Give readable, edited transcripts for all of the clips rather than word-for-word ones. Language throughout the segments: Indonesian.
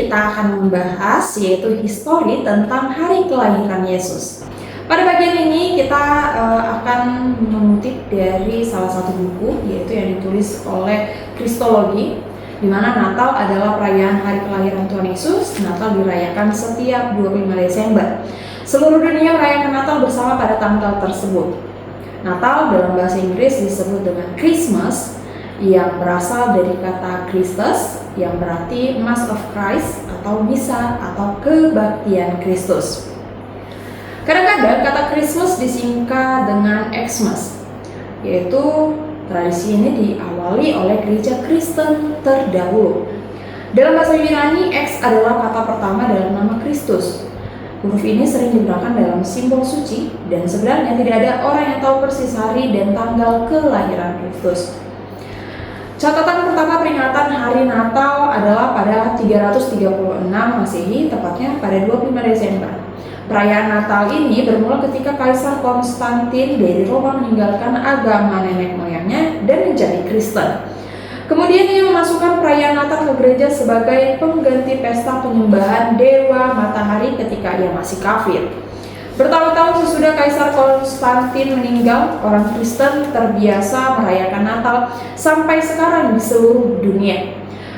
kita akan membahas yaitu histori tentang hari kelahiran Yesus. Pada bagian ini kita akan mengutip dari salah satu buku yaitu yang ditulis oleh Kristologi, di mana Natal adalah perayaan hari kelahiran Tuhan Yesus. Natal dirayakan setiap 25 Desember. Seluruh dunia merayakan Natal bersama pada tanggal tersebut. Natal dalam bahasa Inggris disebut dengan Christmas, yang berasal dari kata Christus yang berarti Mass of Christ atau misa atau kebaktian Kristus. Kadang-kadang kata Christmas disingkat dengan Xmas, yaitu tradisi ini diawali oleh gereja Kristen terdahulu. Dalam bahasa Yunani, X adalah kata pertama dalam nama Kristus. Huruf ini sering digunakan dalam simbol suci dan sebenarnya tidak ada orang yang tahu persis hari dan tanggal kelahiran Kristus. Catatan pertama peringatan hari Natal adalah pada 336 Masehi, tepatnya pada 25 Desember. Perayaan Natal ini bermula ketika Kaisar Konstantin dari Roma meninggalkan agama nenek moyangnya dan menjadi Kristen. Kemudian ia memasukkan perayaan Natal ke gereja sebagai pengganti pesta penyembahan dewa matahari ketika ia masih kafir. Bertahun-tahun sesudah Kaisar Konstantin meninggal, orang Kristen terbiasa merayakan Natal sampai sekarang di seluruh dunia.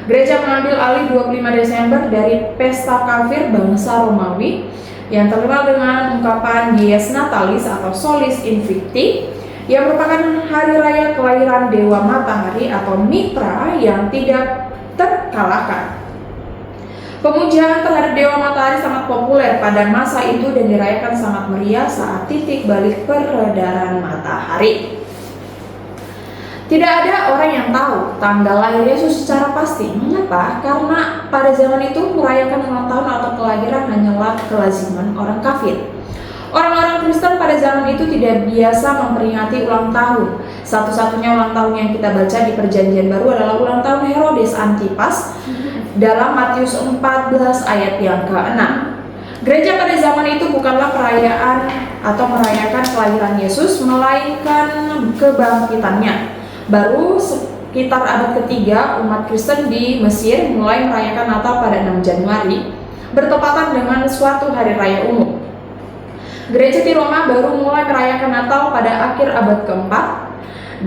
Gereja mengambil alih 25 Desember dari pesta kafir bangsa Romawi yang terkenal dengan ungkapan Dies Natalis atau Solis Invicti, yang merupakan hari raya kelahiran dewa matahari atau Mitra yang tidak terkalahkan. Pemujaan terhadap dewa matahari sangat populer pada masa itu dan dirayakan sangat meriah saat titik balik peredaran matahari. Tidak ada orang yang tahu tanggal lahir Yesus secara pasti. Mengapa? Karena pada zaman itu merayakan ulang tahun atau kelahiran hanyalah kelaziman orang kafir. Orang-orang Kristen pada zaman itu tidak biasa memperingati ulang tahun. Satu-satunya ulang tahun yang kita baca di Perjanjian Baru adalah ulang tahun Herodes Antipas dalam Matius 14 ayat yang ke-6. Gereja pada zaman itu bukanlah perayaan atau merayakan kelahiran Yesus, melainkan kebangkitannya. Baru sekitar abad ketiga, umat Kristen di Mesir mulai merayakan Natal pada 6 Januari, bertepatan dengan suatu hari raya umum. Gereja di Roma baru mulai merayakan Natal pada akhir abad keempat,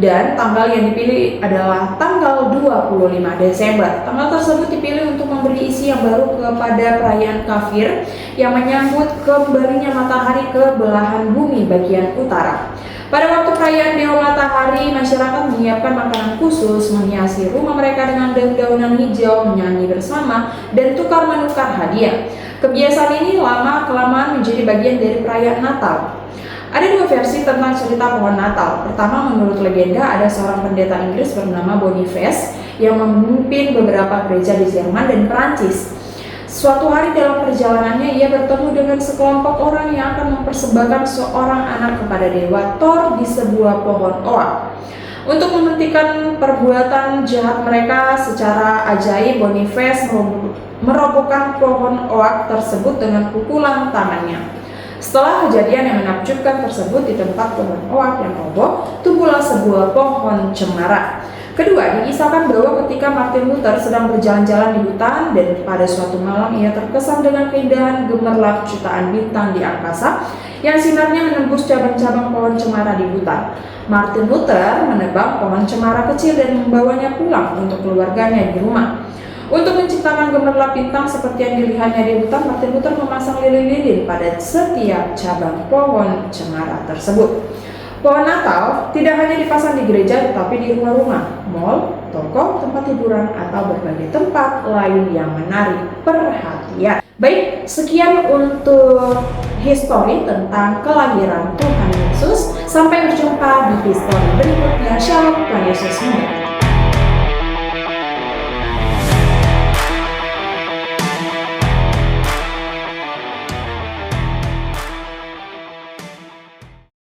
dan tanggal yang dipilih adalah tanggal 25 Desember. Tanggal tersebut dipilih untuk memberi isi yang baru kepada perayaan kafir yang menyambut kembalinya matahari ke belahan bumi bagian utara. Pada waktu perayaan Dewa Matahari, masyarakat menyiapkan makanan khusus, menghiasi rumah mereka dengan daun-daunan hijau, menyanyi bersama, dan tukar-menukar hadiah. Kebiasaan ini lama-kelamaan menjadi bagian dari perayaan Natal. Ada dua versi tentang cerita pohon Natal. Pertama, menurut legenda ada seorang pendeta Inggris bernama Boniface yang memimpin beberapa gereja di Jerman dan Perancis. Suatu hari dalam perjalanannya ia bertemu dengan sekelompok orang yang akan mempersembahkan seorang anak kepada dewa Thor di sebuah pohon oak. Untuk menghentikan perbuatan jahat mereka secara ajaib, Boniface merobohkan pohon oak tersebut dengan pukulan tangannya. Setelah kejadian yang menakjubkan tersebut, di tempat pohon oak yang roboh, tumbuhlah sebuah pohon cemara. Kedua, dikisahkan bahwa ketika Martin Luther sedang berjalan-jalan di hutan dan pada suatu malam ia terkesan dengan keindahan gemerlap jutaan bintang di angkasa yang sinarnya menembus cabang-cabang pohon cemara di hutan. Martin Luther menebang pohon cemara kecil dan membawanya pulang untuk keluarganya di rumah. Untuk menciptakan gemerlap bintang seperti yang dilihatnya di hutan, Martin Luther memasang lilin-lilin pada setiap cabang pohon cemara tersebut. Pohon Natal tidak hanya dipasang di gereja tetapi di rumah-rumah, mal, toko, tempat hiburan, atau berbagai tempat lain yang menarik perhatian. Baik, sekian untuk histori tentang kelahiran Tuhan Yesus. Sampai berjumpa di histori berikutnya. Shalom, Tuhan Yesus memberkati.